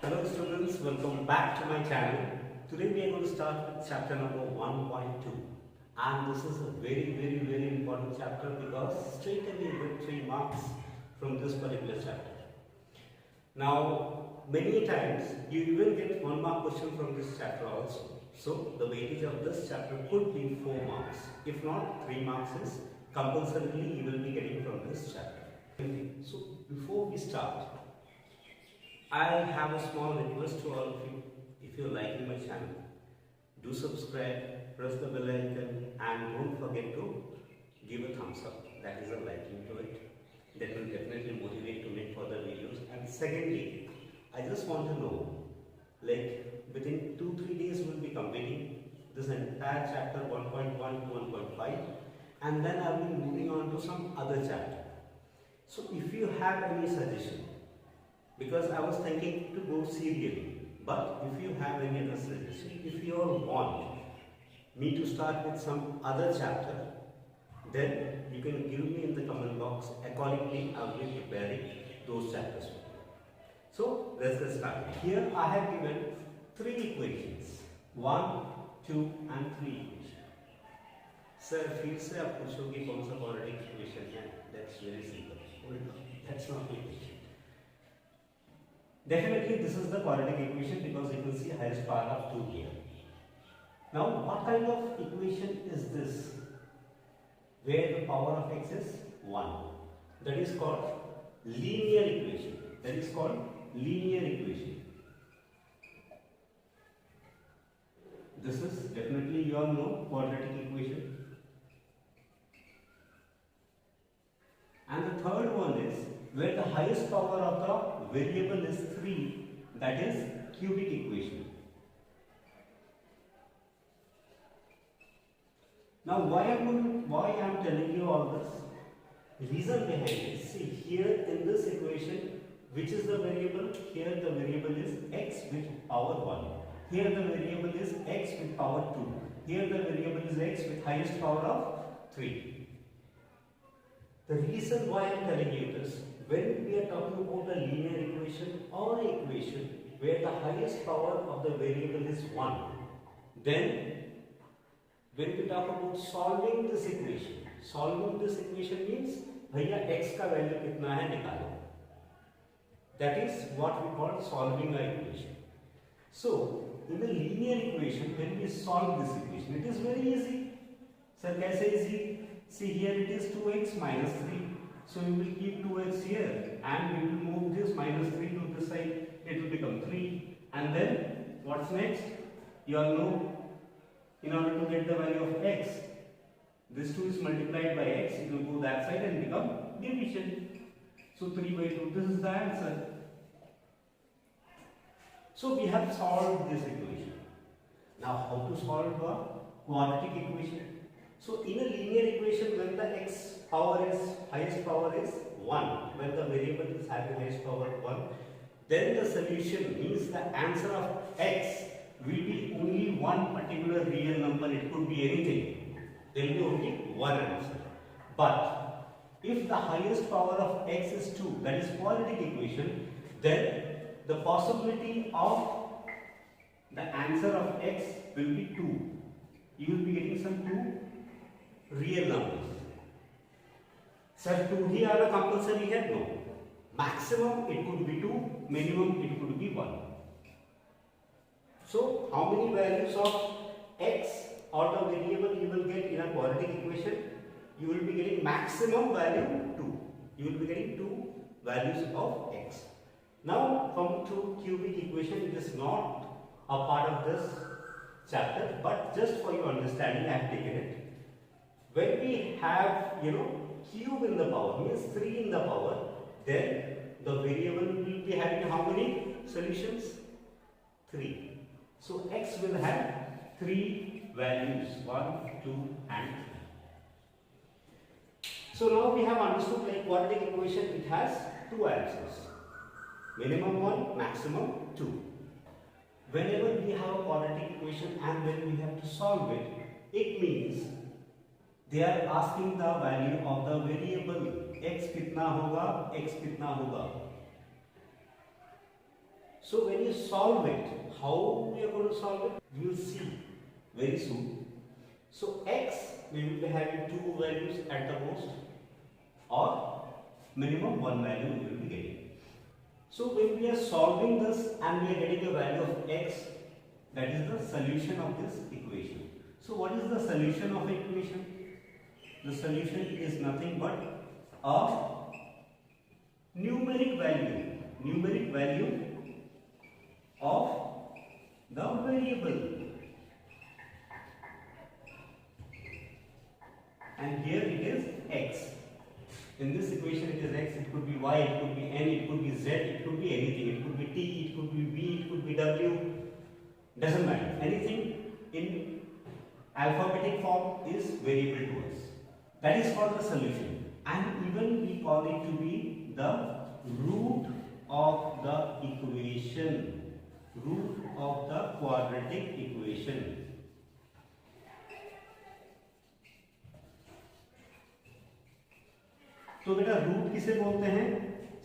Hello students, welcome back to my channel. Today we are going to start with chapter number 1.2, and this is a very important chapter because straight away you get 3 marks from this particular chapter. Now many times you even get 1 mark question from this chapter also. So the weightage of this chapter could be 4 marks. If not, 3 marks is compulsorily you will be getting from this chapter. So before we start, I have a small request to all of you. If you are liking my channel, do subscribe, press the bell icon, and don't forget to give a thumbs up. That is a liking to it. That will definitely motivate to make further videos. And secondly, I just want to know, like within 2-3 days we'll be completing this entire chapter 1.1 to 1.5, and then I will be moving on to some other chapter. So if you have any suggestion, because I was thinking to go serially, but if you have any other suggestion, if you all want me to start with some other chapter, then you can give me in the comment box. Accordingly, I will be preparing those chapters for you. So let's get started. Here I have given 3 equations, 1, 2 and 3 equations. Sir, फिर से आप पूछोगे कौन सा quadratic equation है? That's very simple. That's not the equation. Definitely this is the quadratic equation because you can see highest power of 2 here. Now what kind of equation is this where the power of x is 1? That is called linear equation. That is called linear equation. This is definitely you all know quadratic equation. And the third one is where the highest power of the variable is 3, that is cubic equation. Now why I am telling you all this? Reason behind it. See here in this equation, which is the variable? Here the variable is x with power 1. Here the variable is x with power 2. Here the variable is x with highest power of 3. The reason why I am telling you this, when we are talking about a linear equation or an equation where the highest power of the variable is 1, then when we talk about solving this equation means भैया x का value कितना है निकालो. That is what we call solving an equation. So in the linear equation, when we solve this equation, it is very easy. Sir, कैसे easy? See here it is 2x minus 3. So we will keep 2x here and we will move this minus 3 to this side. It will become 3. And then what's next? You all know, in order to get the value of x, this 2 is multiplied by x. It will go that side and become division. So 3 by 2. This is the answer. So we have solved this equation. Now how to solve a quadratic equation? So in a linear equation, when the x power is highest power is 1, when the variable is having highest power 1, then the solution means the answer of x will be only one particular real number. It could be anything. There will be only one answer. But if the highest power of x is 2, that is quadratic equation, then the possibility of the answer of x will be 2. You will be getting some 2 real numbers. Sir, 2 ही आना compulsory है? No. Maximum it could be 2, minimum it could be 1. So how many values of x out of variable you will get in a quadratic equation? You will be getting maximum value 2. You will be getting 2 values of x. Now come to cubic equation. It is not a part of this chapter, but just for your understanding I have taken it. When we have, cube in the power, means 3 in the power, then the variable will be having how many solutions? 3. So x will have 3 values, 1, 2 and 3. So now we have understood, like quadratic equation, it has 2 answers. Minimum 1, maximum 2. Whenever we have a quadratic equation and when we have to solve it, it means they are asking the value of the variable x कितना होगा, x कितना होगा. So when you solve it, how we are going to solve it? We will see very soon. So x, we will be having two values at the most, or minimum one value we will be getting. So when we are solving this and we are getting a value of x, that is the solution of this equation. So what is the solution of the equation? The solution is nothing but a numeric value of the variable. And here it is x. In this equation it is x, it could be y, it could be n, it could be z, it could be anything. It could be t, it could be v, it could be w. Doesn't matter. Anything in alphabetic form is variable to us. That is called the solution. And even we call it to be the root of the equation. Root of the quadratic equation. तो बेटा root किसे बोलते हैं?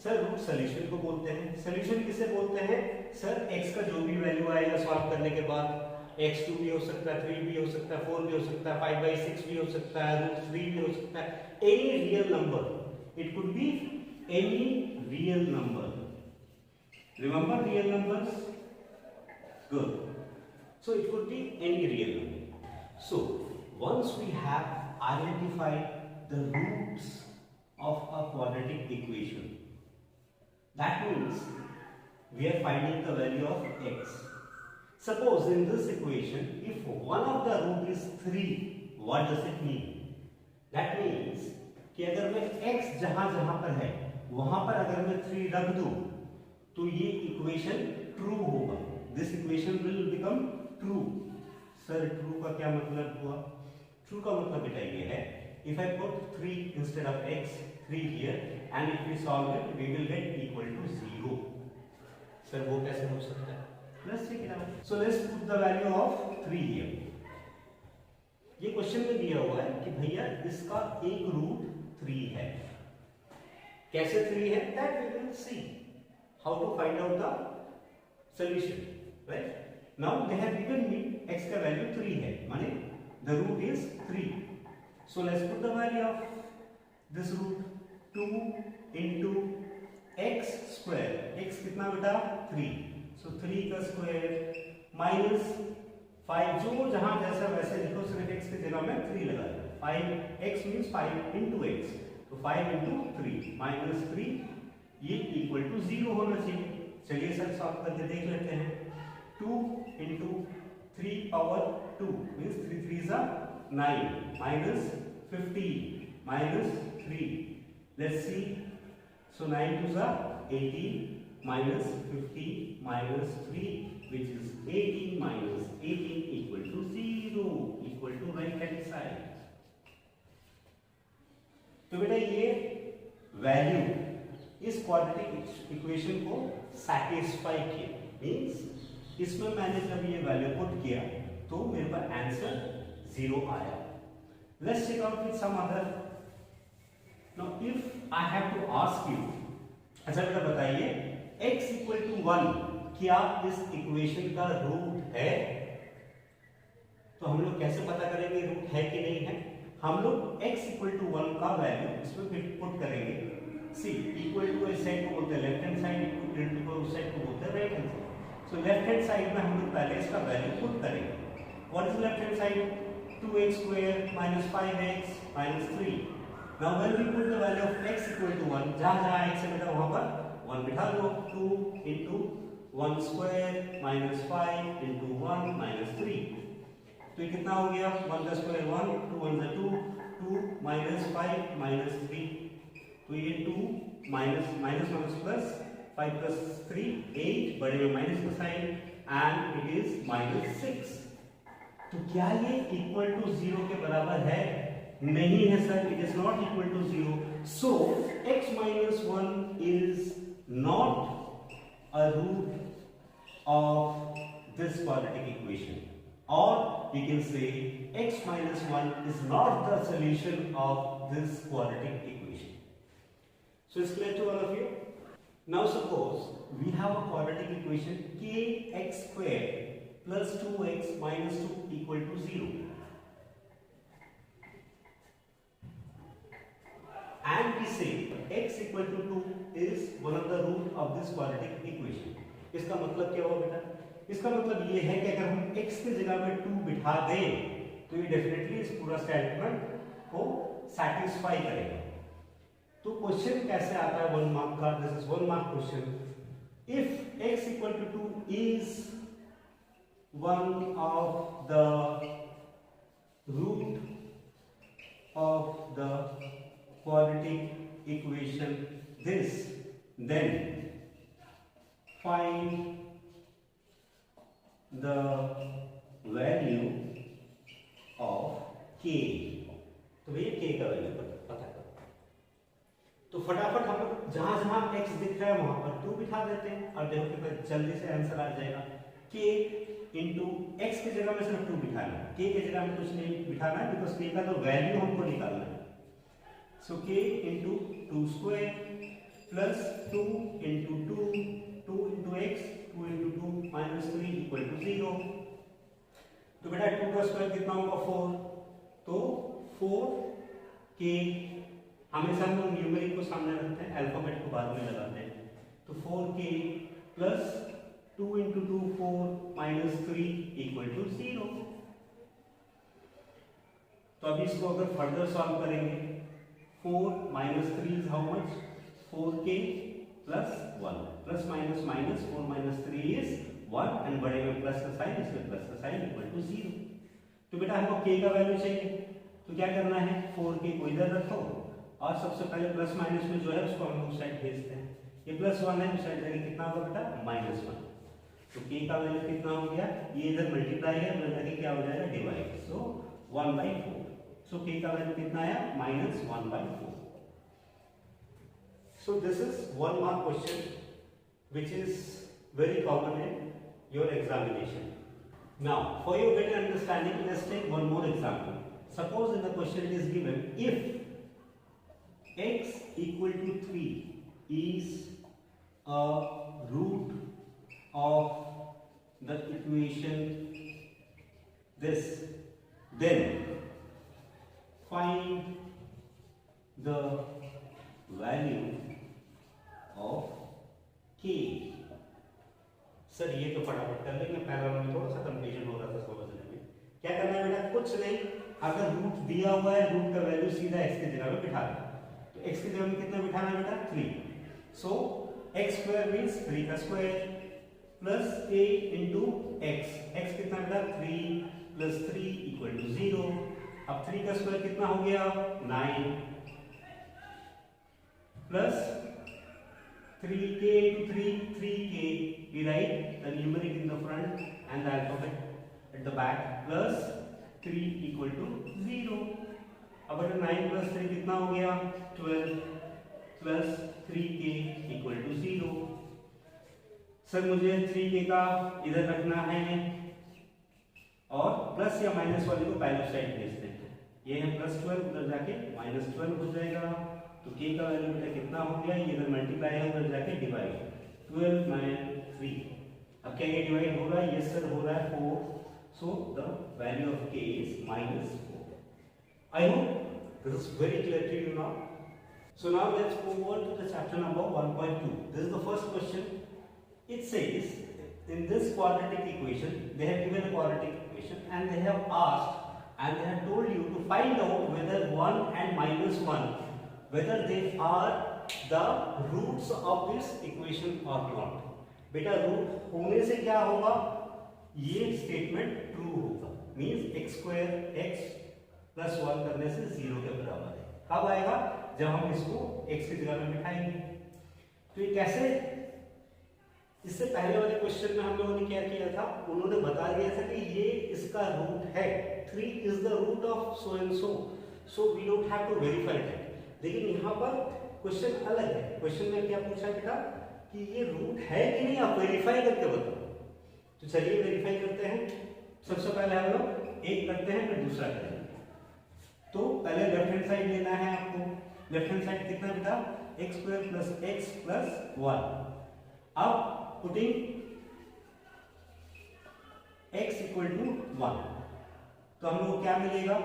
Sir root solution को बोलते हैं। Solution किसे बोलते हैं? सर x का जो भी वैल्यू आएगा सॉल्व करने के बाद, x2 भी हो सकता है, 3 भी हो सकता है, 4 भी हो सकता है, 5/6 भी हो सकता है, √3 भी हो सकता है, any real number. It could be any real number. Remember real numbers? Good. So it could be any real number. So once we have identified the roots of a quadratic equation, that means we are finding the value of x. Suppose in this equation, if one of the root is 3, what does it mean? That means कि अगर मैं x जहां जहां पर है वहां पर अगर मैं 3 रख दूं तो ये इक्वेशन ट्रू होगा. This equation will become true. Sir true का क्या मतलब हुआ? ट्रू का मतलब बेटा ये है, if I put 3 instead of x, 3 here, and if we solve it, we will get equal to 0. Sir, वो कैसे हो सकता है? Let's check it out. So let's put the value of 3 here. ये क्वेश्चन में दिया हुआ है कि भैया इसका एक रूट 3 है. कैसे 3 है? That we will see. How to find out the solution, right? Now they have given me x का value 3 है, माने the root is 3. So let's put the value of this root. 2 into x square. X कितना बेटा? 3. So 3 का square minus 5, जो जहां जैसा वैसे लिखो, सिर्फ x की जगह में 3 लगा दो. 5x means 5 into x. तो 5 into 3 minus 3, ये equal to 0 होना चाहिए. चलिए सर सॉल्व करके देख लेते हैं. 2 into 3 power 2 means 3 3s are 9 minus 15 minus 3. Let's see. So 9 2s are 18 minus 15 minus 3, which is 18 minus 18 equal to 0, equal to right hand side. तो बेटा ये वैल्यू इस क्वाड्रेटिक इक्वेशन को सैटिस्फाई किया. मींस इसमें मैंने जब ये वैल्यू पुट किया तो मेरे पास आंसर 0 आया. Let's check out with some other. Now if I have to ask you, अच्छा बेटा बताइए, x equal to 1 क्या इस इक्वेशन का रूट है? तो हम लोग कैसे पता करेंगे रूट है कि नहीं है? हम लोग x equal to 1 का वैल्यू इसमें पुट करेंगे. सी इक्वल टू इस साइड को बोलते हैं left hand side, equal to उस साइड को बोलते हैं right hand side. So left hand side में हम लोग पहले इसका वैल्यू पुट करेंगे. What is left hand side? 2x square minus 5x minus 3. Now when we put the value of x equal to 1, जहाँ x है बेटा वहाँ पर 1 बिठा दो. 2 into 1 square minus 5 into 1 minus 3. तो ये कितना हो गया? 1 का स्क्वायर 1, 2 1 2, 2 minus 5 minus 3. तो ये 2 minus minus plus 5 plus 3 8, बड़े में माइनस का sign, and it is minus 6. तो क्या ये इक्वल टू 0 के बराबर है? नहीं है sir, it is not equal to 0. So x minus 1 is not a root of this quadratic equation, or we can say x minus 1 is not the solution of this quadratic equation. So it's clear to all of you? Now suppose we have a quadratic equation kx square plus 2x minus 2 equal to 0. And we say x equal to 2 is one of the root of this quadratic equation. इसका मतलब क्या होगा बेटा? इसका मतलब ये है कि अगर हम x की जगह में 2 बिठा दें तो ये डेफिनेटली इस पूरा स्टेटमेंट को सैटिस्फाई करेगा. तो क्वेश्चन कैसे आता है 1 मार्क का? This is 1 mark question. If x equal to 2 is one of the root of the quadratic equation this, then find the value of k. तो भैया k का वैल्यू पता करो. तो फटाफट हम लोग जहां जहां x दिख रहा है वहां पर 2 बिठा देते हैं और देखो कि जल्दी से आंसर आ जाएगा. k इंटू एक्स की जगह में सिर्फ 2 बिठाना है, k की जगह में कुछ नहीं बिठाना है बिकॉज k का तो वैल्यू हमको निकालना है. So k into 2 square plus 2 into 2 into x 2 into 2 minus 3 equal to 0. तो बेटा 2 का स्क्वायर कितना होगा 4. तो 4k हमेशा हम लोग न्यूमेरिक को सामने रखते हैं, अल्फाबेट को बाद में लगाते हैं. तो 4k plus 2 into 2 4 minus 3 equal to 0. तो अभी इसको अगर फर्दर सॉल्व करेंगे 4 minus 3 is how much? 4k plus 1 plus minus minus 4 minus 3 is 1 and बड़े में प्लस का साइन इसमें प्लस का साइन इक्वल टू 0. तो बेटा हमको k का वैल्यू चाहिए तो क्या करना है 4k को इधर रखो और सबसे पहले प्लस माइनस में जो है उसको हम लोग साइड भेजते हैं. ये प्लस 1 है उस साइड जाके कितना होगा बेटा माइनस 1. तो k का वैल्यू कितना हो गया? ये इधर मल्टीप्लाई है तो जाके क्या हो जाएगा डिवाइड. सो 1/4. सो k का वैल्यू कितना आया -1/4. So this is 1 mark question which is very common in your examination. Now for your better understanding let's take one more example. Suppose in the question it is given if x equal to 3 is a root of the equation this, then find the value of k. Sir ये तो फटाफट कर लेंगे, पहला में थोड़ा सा confusion हो रहा था समझने में. क्या करना है बेटा? कुछ नहीं, अगर रूट दिया हुआ है रूट का वैल्यू सीधा x की जगह में बिठा दो. तो x की जगह में कितना बिठाना है बेटा 3. सो x स्क्वायर मींस 3 का square plus a into x. X कितना बेटा 3 प्लस 3 इक्वल टू 0. अब 3 का स्क्वायर कितना हो गया 9 plus 3k into 3k. We write the numeric in the front and the alphabet at the back plus 3 equal to 0. अब बेटा 9 प्लस 3 कितना हो गया 12 plus 3k equal to 0. Sir मुझे 3k का इधर रखना है और प्लस या माइनस वाले को पहले साइड भेजते हैं. ये है प्लस 12 उधर जाके माइनस 12 हो जाएगा. तो k का वैल्यू बेटा कितना हो गया? ये इधर मल्टीप्लाई है उधर जाके डिवाइड. 12 - 3. अब क्या ये डिवाइड हो रहा है? यस सर हो रहा है 4. So the value of k is -4. I hope this is very clear to you now. So now let's move on to the chapter number 1.2. This is the first question. It says in this quadratic equation, they have given a quadratic equation and they have asked and they have told you to find out whether 1 and -1 whether they are the roots of this equation or not. बेटा root होने से क्या होगा? ये statement true होगा. Means x square x plus 1 करने से 0 के बराबर है. कब आएगा? जब हम इसको x की जगह में बिठाएंगे. तो ये कैसे? इससे पहले वाले क्वेश्चन में हम लोगों ने क्या किया था? उन्होंने बता दिया था कि ये इसका रूट है. 3 is the root of so and so. So we don't have to verify that. लेकिन यहाँ पर क्वेश्चन अलग है. क्वेश्चन में क्या पूछा बेटा कि ये रूट है कि नहीं, आप वेरीफाई करके बताओ. तो चलिए वेरीफाई करते हैं. सबसे पहले हम लोग एक करते हैं फिर दूसरा करेंगे. तो पहले लेफ्ट हैंड साइड लेना है आपको. लेफ्ट हैंड साइड कितना बेटा x square plus x plus 1. अब पुटिंग x इक्वल टू 1, तो हम लोग को क्या मिलेगा?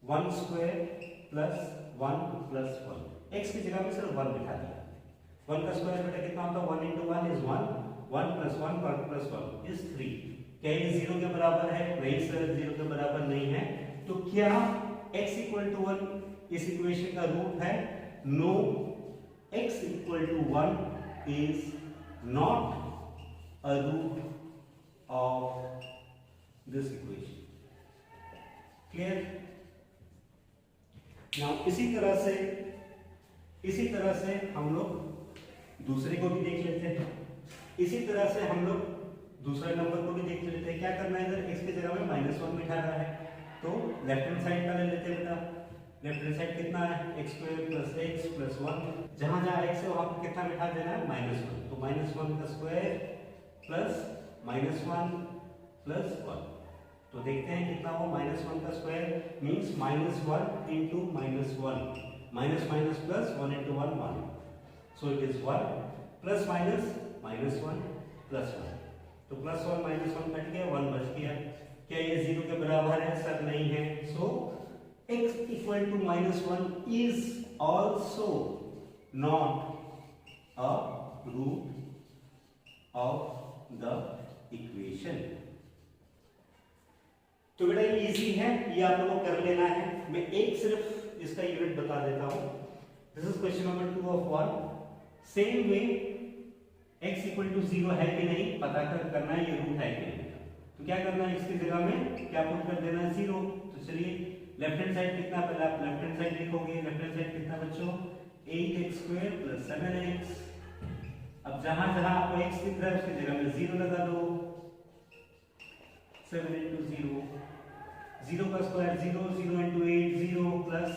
1 स्क्वायर प्लस 1 प्लस 1. x की जगह में सिर्फ 1 बिठा दिया. 1 का स्क्वायर बेटा कितना होता है? 1 into 1 is 1. 1 plus 1 plus 1 is 3. क्या ये 0 के बराबर है? नहीं सर, 0 के बराबर नहीं है. तो क्या x इक्वल टू 1 इस इक्वेशन का रूट है? No, x equal to 1 is not a root of this equation. Clear? Now इसी तरह से हम लोग दूसरे को भी देख लेते हैं. इसी तरह से हम लोग दूसरे नंबर को भी देख लेते हैं. क्या करना है? इधर x की जगह में -1 बिठा रहा है, तो लेफ्ट हैंड साइड का ले लेते हैं बेटा. लेफ्ट हैंड साइड कितना है? x square plus x plus 1. जहां जहां x है वहां पर कितना बिठा देना है? -1. तो -1 का स्क्वायर प्लस -1 प्लस 1. तो देखते हैं कितना हो. -1 का square means -1 into -1. Minus minus plus 1 into 1 1. So it is 1 plus minus -1 plus 1. तो प्लस 1 -1 कट गया, 1 बच गया. क्या ये 0 के बराबर है? सर नहीं है. So x equal to -1 is also not a root of the equation. तो बेटा ये इजी है, ये आप लोगों को कर लेना है. मैं एक सिर्फ इसका यूनिट बता देता हूं. This is question number 2 of 1. Same way x equal to 0 है कि नहीं पता करना है, ये रूट है कि नहीं. तो क्या करना है? इसकी जगह में क्या पुट कर देना है? 0. तो चलिए लेफ्ट हैंड साइड कितना, पहले आप लेफ्ट हैंड साइड लिखोगे. लेफ्ट हैंड साइड कितना बच्चों? 8x square plus 7x. अब जहां जहां आपको x दिख रहा है उसकी जगह में 0 लगा दो. 7 into 0. 0 का square 0, 0 into 8 0 plus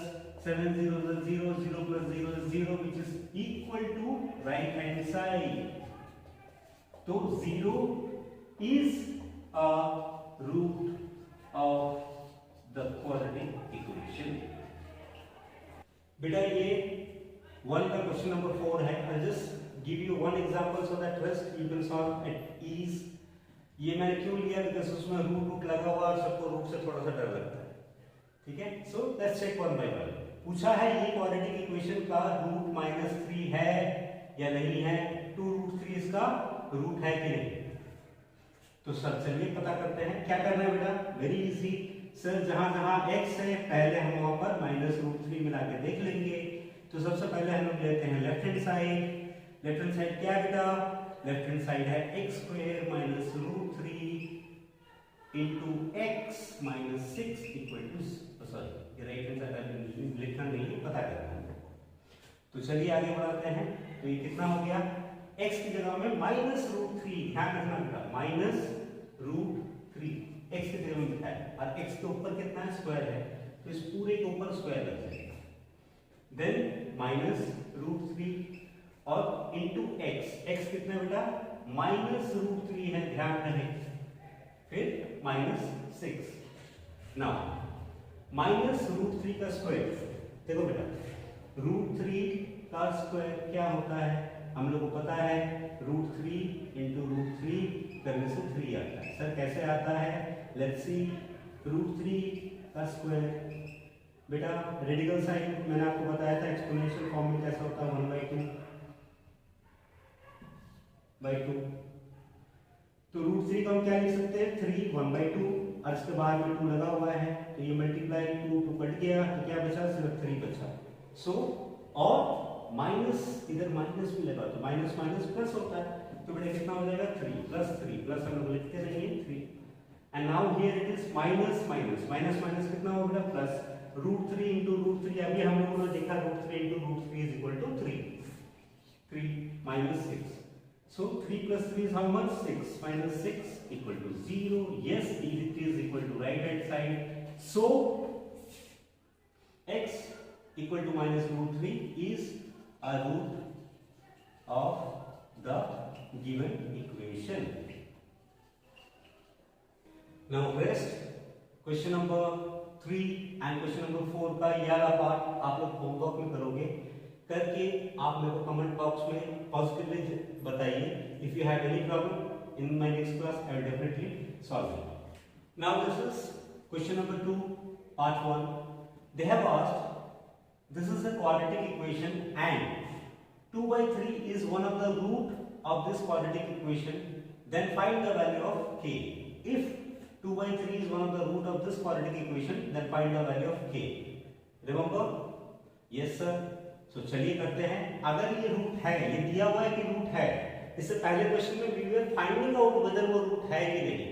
7 0 is 0, 0 plus 0 is 0, which is equal to right hand side. तो 0 is a root of the quadratic equation. बेटा ये 1 का क्वेश्चन नंबर 4 है. I'll just give you one example so that rest you can solve at ease. ये मैंने क्यों लिया? Because उसमें रूट लगा हुआ और सबको रूट से थोड़ा सा डर लगता है. ठीक है. So let's check one by one. पूछा है ये क्वाड्रेटिक इक्वेशन का रूट -3 है या नहीं है. 2√3 इसका रूट है कि नहीं. तो सर चलिए पता करते हैं. क्या करना है बेटा? Very easy. सर जहां जहां x है पहले हम वहां पर -√3 मिला के देख लेंगे. तो सबसे पहले हम लोग लेते हैं left hand side. Left hand side क्या बेटा? लेफ्ट हैंड साइड है x square minus √3 into x minus 6 equal to, sorry ये राइट हैंड साइड लिखना नहीं है, पता करना है. तो चलिए आगे बढ़ाते हैं. तो ये कितना हो गया? x की जगह में -√3. ध्यान रखना बेटा, -√3 x की जगह में लिखा है और x के ऊपर कितना है? स्क्वायर है. तो इस पूरे के ऊपर स्क्वायर लग जाएगा. देन -√3 और इंटू x कितना बेटा? -√3 है, ध्यान रहे. फिर -6. नाउ -√3 का स्क्वायर देखो बेटा, √3 का स्क्वायर क्या होता है? हम लोग को पता है √3 इंटू √3 करने से 3 आता है. सर कैसे आता है? Let's see. √3 का स्क्वायर बेटा रेडिकल साइन मैंने आपको बताया था एक्सपोनेंशियल फॉर्म में कैसा होता है, 1/2 तो √3 को हम क्या लिख सकते हैं? 3 1/2 और इसके बाद में 2 लगा हुआ है. तो ये मल्टीप्लाई 2 कट गया, तो क्या बचा? सिर्फ 3 बचा. सो और माइनस, इधर माइनस भी लगा तो माइनस माइनस प्लस होता है. तो बेटा कितना हो जाएगा? 3 प्लस हम लोग लिखते रहेंगे 3. And now here it is minus minus कितना हो बेटा? प्लस. √3 इंटू √3 अभी हम लोगों ने देखा √3 into √3 is equal to 3 -6. So 3 plus 3 is how much? 6 minus 6 equal to 0. Yes, it is equal to right hand side. So x equal to -√3 is a root of the given equation. Now rest question number 3 and question number 4 का ये वाला part आप लोग homework में करोगे. करके आप मेरे को कमेंट बॉक्स में पॉजिटिवली बताइए. If you have any problem in my next class I will definitely solve it. Now this is question number 2 part 1. They have asked this is a quadratic equation and 2 by 3 is one of the root of this quadratic equation, then find the value of k. If 2 by 3 is one of the root of this quadratic equation, then find the value of k. Remember? Yes sir. So चलिए करते हैं. अगर ये root है, ये दिया हुआ है कि रूट है, इससे पहले क्वेश्चन में we were finding out whether वो रूट है कि नहीं,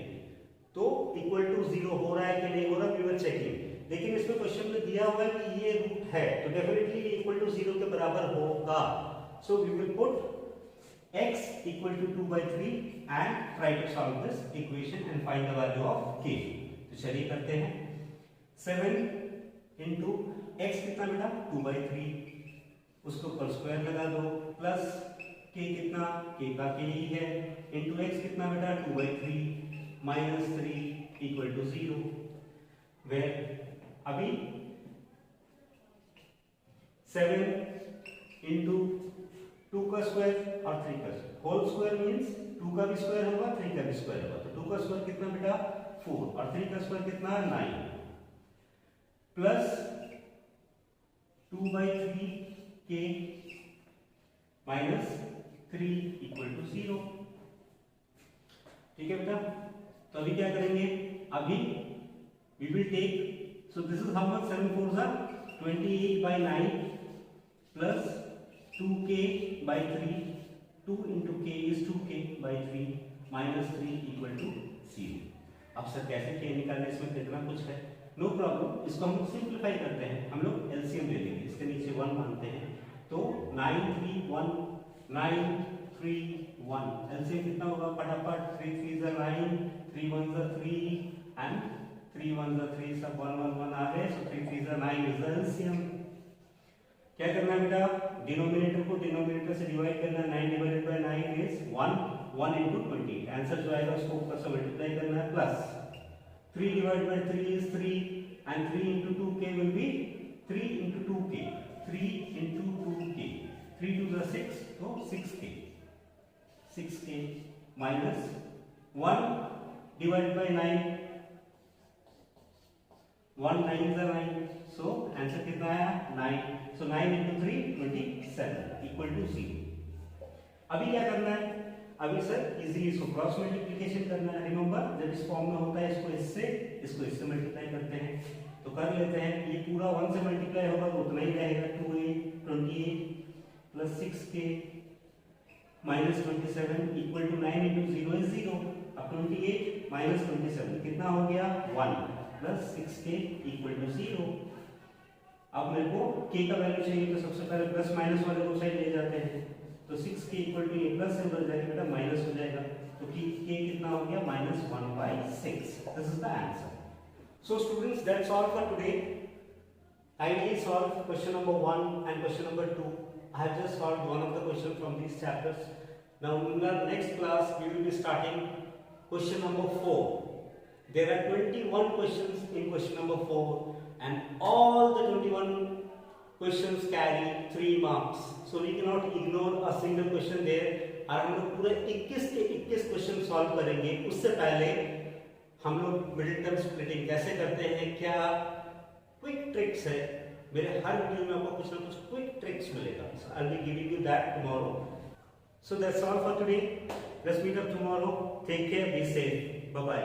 तो इक्वल टू 0 हो रहा है कि नहीं हो रहा, we were checking. लेकिन इसमें क्वेश्चन में दिया हुआ है कि ये रूट है, तो डेफिनेटली ये इक्वल टू 0 के बराबर होगा. So we will put x equal to 2 by 3 and try to solve this equation and find the value of k. तो चलिए करते हैं. 7 इंटू x कितना बेटा 2 by 3, उसके ऊपर स्क्वायर लगा दो, प्लस k कितना, k का k ही है, इंटू x कितना बेटा 2 by 3 minus 3 equal to 0. Where अभी 7 इंटू 2 का स्क्वायर और 3 का स्क्वायर, होल स्क्वायर मीन्स 2 का भी स्क्वायर होगा 3 का भी स्क्वायर होगा, तो 2 का स्क्वायर कितना बेटा 4 और 3 का स्क्वायर कितना 9 plus 2 by 3 k minus 3 equal to 0. ठीक है बेटा. तो अभी क्या करेंगे, अभी we will take, so this is how much, 7 4s are 28 by 9 plus 2k by 3, 2 into k is 2k by 3 minus 3 equal to 0. अब सर कैसे k निकालने, इसमें कितना कुछ है, नो प्रॉब्लम. इसको हम सिंप्लीफाई करते हैं, हम लोग एलसीएम ले लेंगे, इसके नीचे 1 मानते हैं, तो 9 3 1 9 3 1 एलसीएम कितना होगा फटाफट, 3 3 is 9, 3 1 is 3 and 3 1 is 3, सब 1 1 1 आ गए, so 3 3 is 9 is the LCM. क्या करना है बेटा, डिनोमिनेटर को डिनोमिनेटर से डिवाइड करना. 9 divided by 9 is 1, 1 into 20, answer जो आएगा उसको ऊपर से मल्टीप्लाई करना है, plus 3 divided by 3 is 3 and 3 into 2k will be 3 into 2k, 3 into 2k, 3 to the 6, तो 6k, 6k minus 1 divided by 9, 1 9 is 9, so answer कितना आया 9. so 9 into 3 27 equal to 0. अभी क्या करना है, अभी सर इजीली इसको क्रॉस मल्टीप्लिकेशन करना है. रिमेंबर जब इस फॉर्म में होता है इसको इससे मल्टीप्लाई करते हैं, तो कर लेते हैं. ये पूरा 1 से मल्टीप्लाई होगा तो उतना ही रहेगा, 2 28 plus 6k minus 27 equal to 9 into 0 is 0. अब 28 माइनस 27 कितना हो गया 1 प्लस 6k इक्वल टू 0. अब मेरे को k का वैल्यू चाहिए, तो सबसे पहले प्लस माइनस वाले दो साइड ले जाते हैं, तो 6k इक्वल टू ये प्लस से बदल जाएगा बेटा माइनस हो जाएगा, तो k कितना हो गया minus 1 by 6. This is the answer. So students that's all for today. Kindly solve question number 1 and question number 2. I have just solved one of the questions from these chapters. Now in the next class we will be starting question number 4. There are 21 questions in question number 4 and all the 21 questions carry 3 marks. So we cannot ignore a single question there. और हम लोग पूरे 21 के 21 question solve करेंगे. उससे पहले हम लोग मिडिल टर्म स्प्लिटिंग कैसे करते हैं, क्या क्विक ट्रिक्स है, मेरे हर वीडियो में आपको कुछ ना कुछ क्विक ट्रिक्स मिलेगा. So I'll be giving you that tomorrow. So that's all for today. Let's meet up tomorrow. Take care. Be safe. Bye bye.